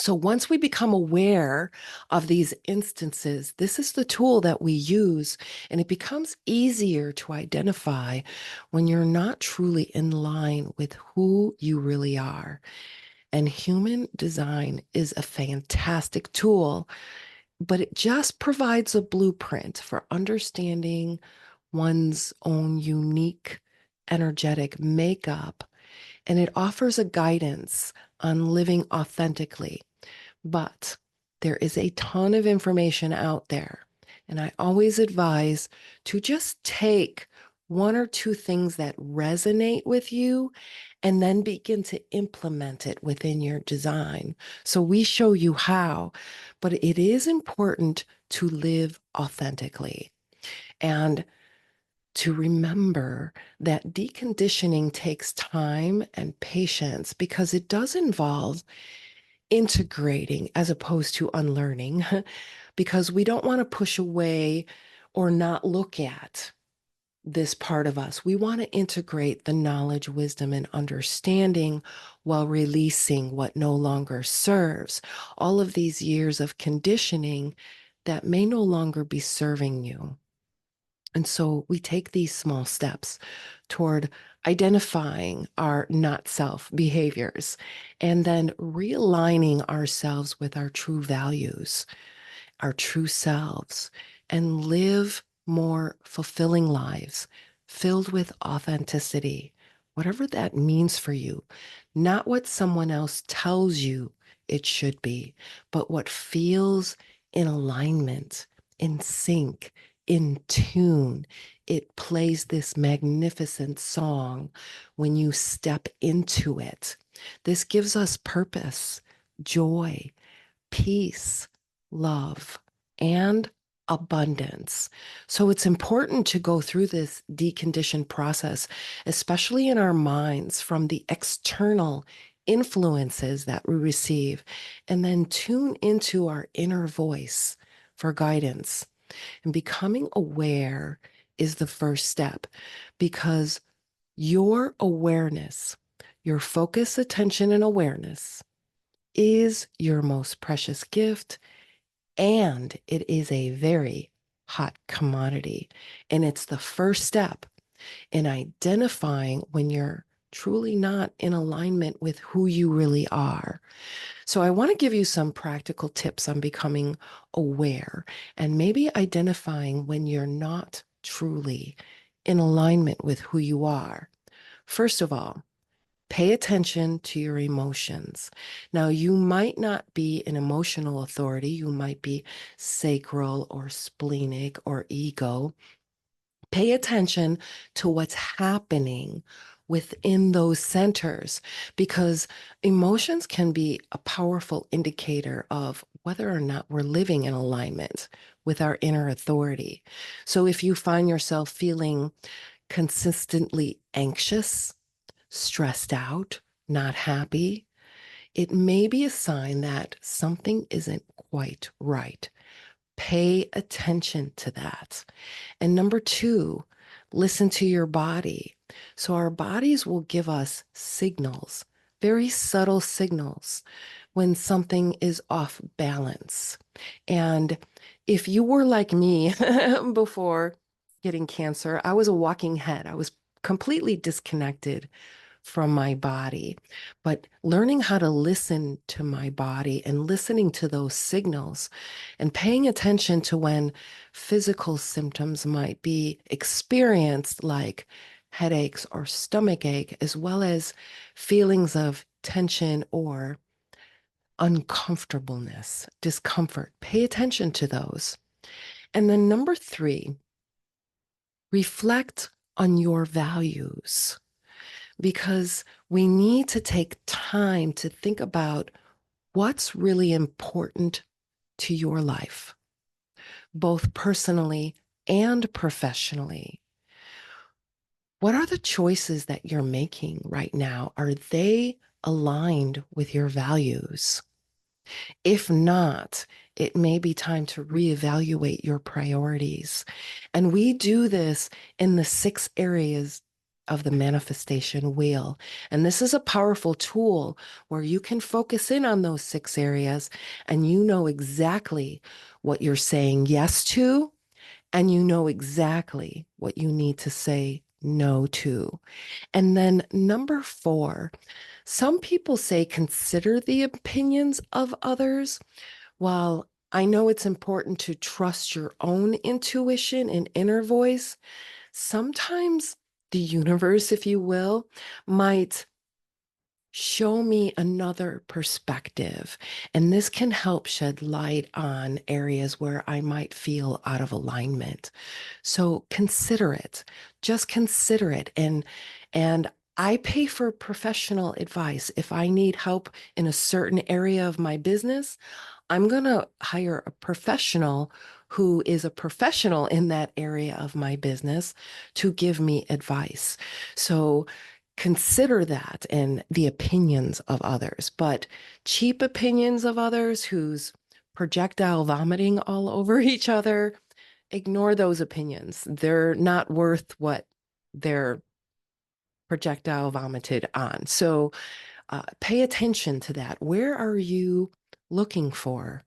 So once we become aware of these instances, this is the tool that we use, and it becomes easier to identify when you're not truly in line with who you really are. And human design is a fantastic tool, but it just provides a blueprint for understanding one's own unique energetic makeup, and it offers a guidance on living authentically. But there is a ton of information out there, and I always advise to just take one or two things that resonate with you and then begin to implement it within your design. So we show you how, but it is important to live authentically and to remember that deconditioning takes time and patience because it does involve integrating as opposed to unlearning, because we don't want to push away or not look at this part of us. We want to integrate the knowledge, wisdom, and understanding while releasing what no longer serves. All of these years of conditioning that may no longer be serving you. And so we take these small steps toward identifying our not self behaviors and then realigning ourselves with our true values, our true selves, and live more fulfilling lives filled with authenticity, whatever that means for you. Not what someone else tells you it should be, but what feels in alignment, in sync, in tune. It plays this magnificent song when you step into it. This gives us purpose, joy, peace, love, and abundance. So it's important to go through this deconditioned process, especially in our minds from the external influences that we receive, and then tune into our inner voice for guidance. And becoming aware is the first step because your awareness, your focus, attention, and awareness is your most precious gift, and it is a very hot commodity. And it's the first step in identifying when you're truly not in alignment with who you really are. So I want to give you some practical tips on becoming aware and maybe identifying when you're not truly in alignment with who you are. First of all, pay attention to your emotions. Now, you might not be an emotional authority. You might be sacral or splenic or ego. Pay attention to what's happening within those centers because emotions can be a powerful indicator of whether or not we're living in alignment with our inner authority. So if you find yourself feeling consistently anxious, stressed out, not happy, it may be a sign that something isn't quite right. Pay attention to that. And number two, listen to your body. So our bodies will give us signals, very subtle signals, when something is off balance. And if you were like me before getting cancer, I was a walking head. I was completely disconnected from my body. But learning how to listen to my body and listening to those signals and paying attention to when physical symptoms might be experienced, like headaches or stomach ache, as well as feelings of tension or uncomfortableness, discomfort. Pay attention to those. And then number three, reflect on your values, because we need to take time to think about what's really important to your life, both personally and professionally. What are the choices that you're making right now? Are they aligned with your values? If not, it may be time to reevaluate your priorities. And we do this in the 6 areas of the manifestation wheel. And this is a powerful tool where you can focus in on those 6 areas and you know exactly what you're saying yes to, and you know exactly what you need to say no to. And then number 4, some people say consider the opinions of others. While I know it's important to trust your own intuition and inner voice, sometimes the universe, if you will, might show me another perspective. And this can help shed light on areas where I might feel out of alignment. So consider it. Just consider it. And I pay for professional advice. If I need help in a certain area of my business, I'm going to hire a professional who is a professional in that area of my business to give me advice. So consider that and the opinions of others, but cheap opinions of others who's projectile vomiting all over each other, ignore those opinions. They're not worth what they're projectile vomited on. So pay attention to that. Where are you looking for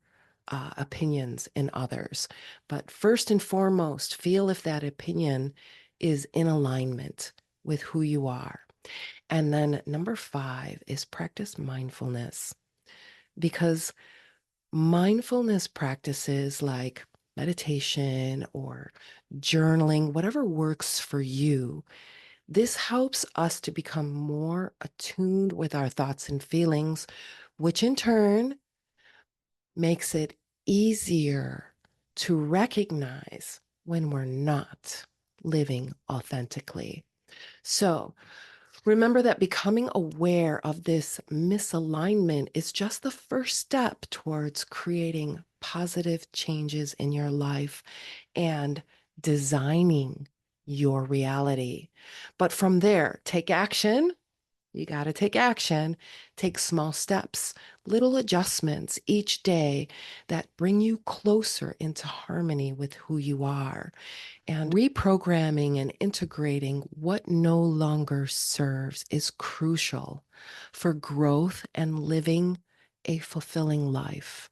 opinions in others? But first and foremost, feel if that opinion is in alignment with who you are. And then number 5 is practice mindfulness, because mindfulness practices like meditation or journaling, whatever works for you, this helps us to become more attuned with our thoughts and feelings, which in turn makes it easier to recognize when we're not living authentically. So remember that becoming aware of this misalignment is just the first step towards creating positive changes in your life and designing your reality. But from there, take action. You got to take action. Take small steps, little adjustments each day that bring you closer into harmony with who you are, and reprogramming and integrating what no longer serves is crucial for growth and living a fulfilling life.